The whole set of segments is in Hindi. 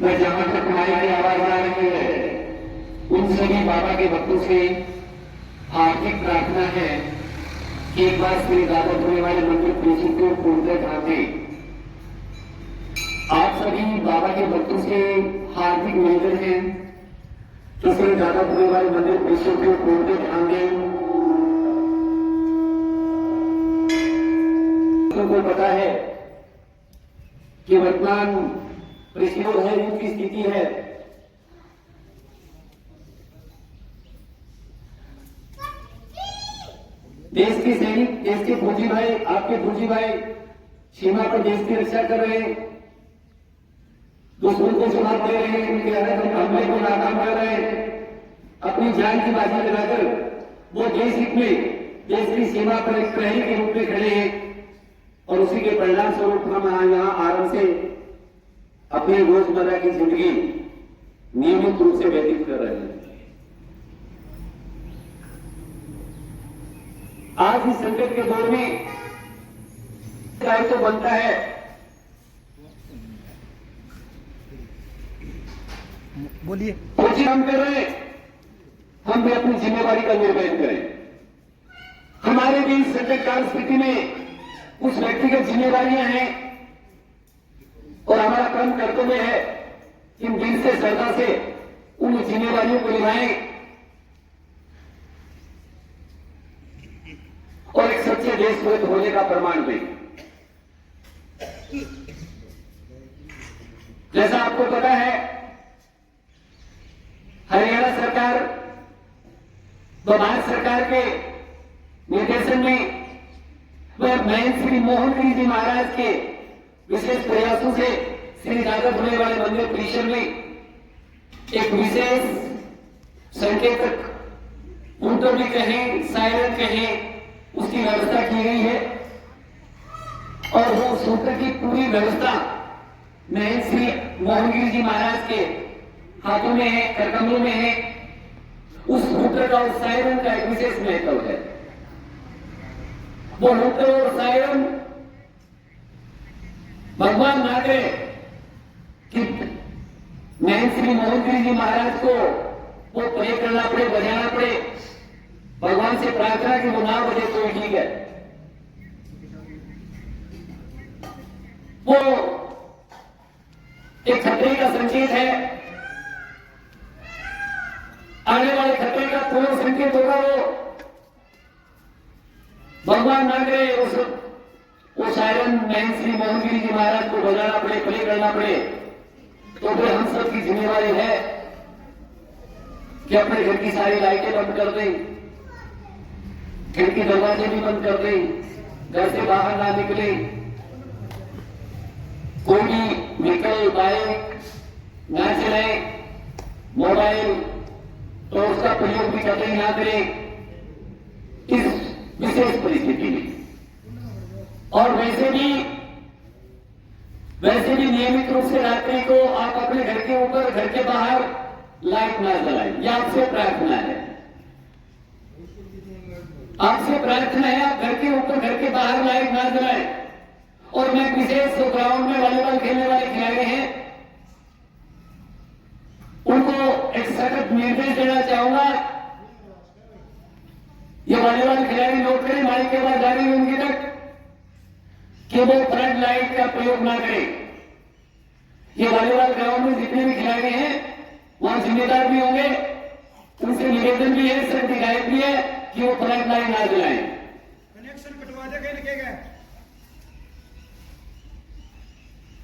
मैं जहां तक माई की आवाज आ रही है उन सभी बाबा के भक्तों से हार्दिक प्रार्थना है कि एक बार श्री दादा होने वाले मंदिर पीछे को पूर्ण ध्यान दें। आप सभी बाबा के भक्तों से हार्दिक निवेदन है कि श्री दादा होने वाले मंदिर पीछे को पूर्ण ध्यान दें। तुमको पता है कि वर्तमान परिस्थितियों है, युद्ध की स्थिति है। देश के सैनिक, देश के फौजी भाई, आपके फौजी भाई सीमा पर देश की रक्षा कर रहे हैं, दुश्मन को जवाब दे रहे हैं, उनके हमले को नाकाम कर रहे हैं, अपनी जान की बाजी लगाकर वो देश हित में देश की सीमा पर एक प्रहरी के रूप में खड़े हैं और उसी के परिणाम स्वरूप हम यहाँ आराम से अपनी रोजमर्रा की जिंदगी नियमित रूप से व्यतीत कर रहे हैं। आज इस संकट के दौर में दायित्व तो बनता है बोलिए फौजी काम कर रहे हैं, हम भी अपनी जिम्मेवारी का निर्वहन करें। हमारे भी इस संकट काल स्थिति में कुछ व्यक्तिगत जिम्मेवारियां हैं और हमारा परम कर्तव्य है कि हम दिल से श्रद्धा से उन जिम्मेवारियों को निभाएं और एक सच्चे देशभक्त होने का प्रमाण दें। जैसा आपको पता है, हरियाणा सरकार व भारत सरकार के निर्देशन में वह महंत श्री मोहन गिरी जी महाराज के विशेष प्रयासों से श्री दादा होने वाले मंदिर परिसर में एक विशेष संकेतक उनको भी कहें, सायरन कहें, उसकी व्यवस्था की गई है और वो सूत्र की पूरी व्यवस्था महंत श्री मोहन गिरी जी महाराज के हाथों में है, करकमलों में है। उस सूत्र का और सायरन का एक विशेष महत्व है। वो सूत्र और सायरन भगवान ना करे कि महंत श्री मोहन गिरी जी महाराज को वो प्रे करना पड़े, बजाना पड़े, भगवान से प्रार्थना कि वो ना बजे तो ठीक है। वो एक खतरे का संकेत है, आने वाले खतरे का पूर्ण संकेत होगा। वो भगवान ना करे वो सायरन महंत श्री मोहन गिरी जी महाराज को बजाना पड़े, प्रे करना पड़े, तो फिर हम सब की जिम्मेवारी है कि अपने घर की सारी लाइटें बंद कर दें, खिड़की दरवाजे भी बंद कर दें, घर से बाहर ना निकले, कोई भी व्हीकल, बाइक ना चलाए, मोबाइल तो उसका प्रयोग भी कतई ना करें इस विशेष परिस्थिति में। और वैसे भी नियमित रूप से रात्रि को आप अपने घर के ऊपर, घर के बाहर लाइट ना जलाएं। यह आपसे प्रार्थना है, आपसे प्रार्थना है, आप घर के ऊपर, घर के बाहर लाइट ना जलाएं। और मैं विशेष ग्राउंड में वॉलीबॉल खेलने वाले खिलाड़ी हैं, उनको एक सख्त निर्देश देना चाहूंगा। ये वॉलीबॉल खिलाड़ी नोट करें, माइक के बाद जा रही है उनकी तक, कि वो फ्लड लाइट का प्रयोग ना करें। ये वॉलीबॉल ग्राउंड में जितने भी खिलाड़ी हैं वहां जिम्मेदार भी होंगे, उनसे निवेदन भी है, सख्त हिदायत भी है कि वो फ्लड लाइट ना जलाएं। कनेक्शन कटवा दे गए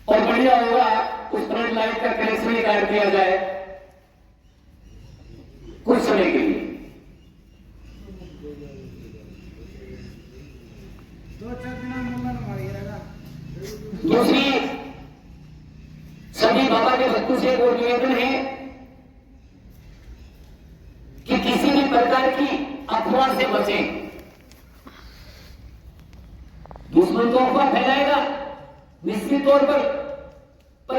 और बढ़िया होगा उस फ्लड लाइट का कनेक्शन ही काट दिया जाए कुछ समय के लिए। 2-4 दिन दूसरी सभी बाबा के भक्तों से वो निवेदन है कि किसी भी प्रकार की अफवाह से बचें। दुश्मन तो अफवाह फैलाएगा निश्चित तौर पर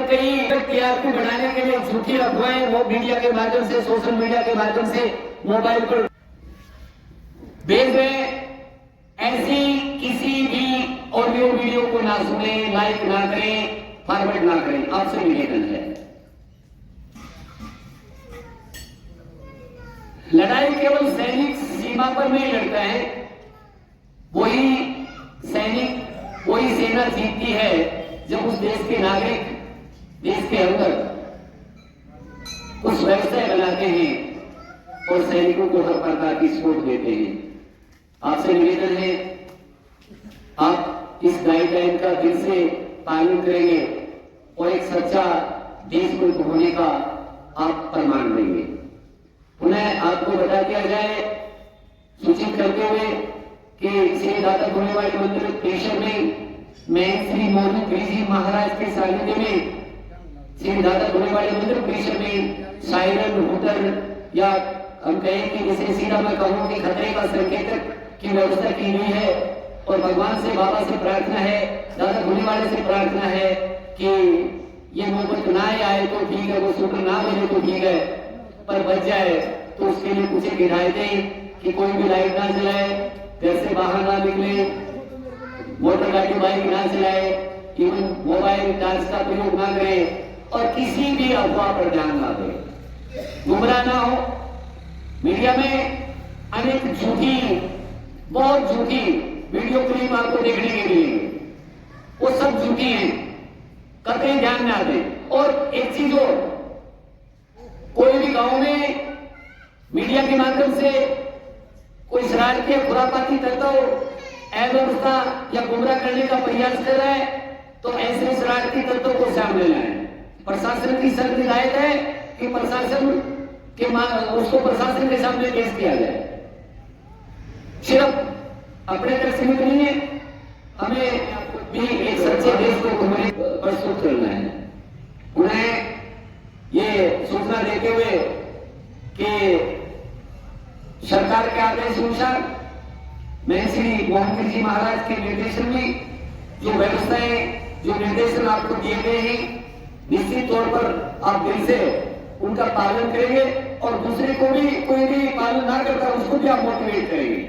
कई टीआरपी बढ़ाने के लिए झूठी अफवाहें वो मीडिया के माध्यम से, सोशल मीडिया के माध्यम से, मोबाइल पर भेज रहे। ऐसी किसी भी ऑडियो वीडियो को ना सुने, लाइक ना करें, फॉरवर्ड ना करें, आपसे निवेदन है। लड़ाई केवल सैनिक सीमा पर नहीं लड़ता है, वही सैनिक वही सेना जीतती है जब उस देश के नागरिक देश के अंदर कुछ व्यवस्था बनाते हैं और सैनिकों को हर प्रकार की सपोर्ट देते हैं। आपसे निवेदन है, आप इस गाइडलाइन का दिल से पालन करेंगे और एक सच्चा देशभक्त होने का आप प्रमाण देंगे। उन्हें आपको बता दिया जाए, सूचित करते हुए कि श्री दादा भोलेवाले मंदिर परिसर में मैं श्री मोदी गिरी जी महाराज के सानिध्य में श्री दादा भोलेवाले मंदिर परिसर में सायरन होटल या हम कहें कि जैसे सीधा मैं कहूँ कि खतरे का संकेतक की व्यवस्था की गई है और भगवान से बाबा से प्रार्थना है, दादा भोलेवाले से प्रार्थना है कि ये नौबत ना आए तो ठीक है, वो सूत्र ना मिले तो ठीक है, पर बच जाए तो उसके लिए कुछ हिदायतें कि कोई भी लाइट ना जलाए, घर से बाहर ना निकले, मोटर गाड़ी बाइक ना चलाए, इवन मोबाइल टॉर्च का प्रयोग ना करे और किसी भी अफवाह पर ध्यान ना दे, गुमराह ना हो। मीडिया में अनेक झूठी, बहुत झूठी वीडियो क्लिप आपको देखने के लिए, वो सब झूठी हैं, कतई ध्यान ना दें। और एक चीज और, कोई भी गांव में मीडिया के माध्यम से कोई शरारती या खुरापाती तत्व अव्यवस्था या गुमराह करने का प्रयास कर रहा है तो ऐसे शरारती तत्वों को सामने लाए। प्रशासन की सख्त हिदायत है कि प्रशासन के उसको प्रशासन के सामने पेश किया जाए। सिर्फ अपने तक सीमित नहीं है, हमें भी एक सच्चे देश को प्रस्तुत करना है। उन्हें ये सूचना देते हुए कि सरकार के आदेश अनुसार मैं श्री मोहन जी महाराज के निर्देशन में जो व्यवस्थाएं, जो निर्देशन आपको दिए गए हैं, निश्चित तौर पर आप दिल से उनका पालन करेंगे और दूसरे को भी, कोई भी पालन ना करता उसको भी आप मोटिवेट करेंगे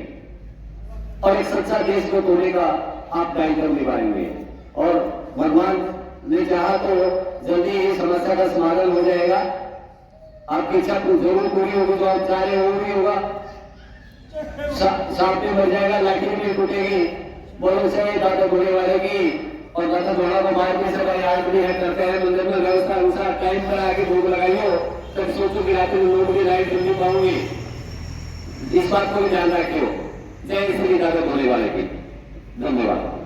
और एक सच्चा देश को होने का आप कार्यक्रम निभाएंगे। और भगवान ने चाहा तो जल्दी ही समस्या का समाधान हो जाएगा। आपकी इच्छा जरूर पूरी होगी, जो आप चाह रहे हो भी होगा। सांप में मर जाएगा, लाठी में टूटेगी, बोलो से दादा भोलेवाले की और दादा भोला को मार में सब याद भी है करते हैं। मंदिर में व्यवस्था अनुसार टाइम पर आके भोग लगाइयो, तब सोचो कि रात में लोग भी लाइट जल्दी पाऊंगी। इस बात को भी ध्यान रखियो। जय श्री दादा भोलेवाले की। धन्यवाद।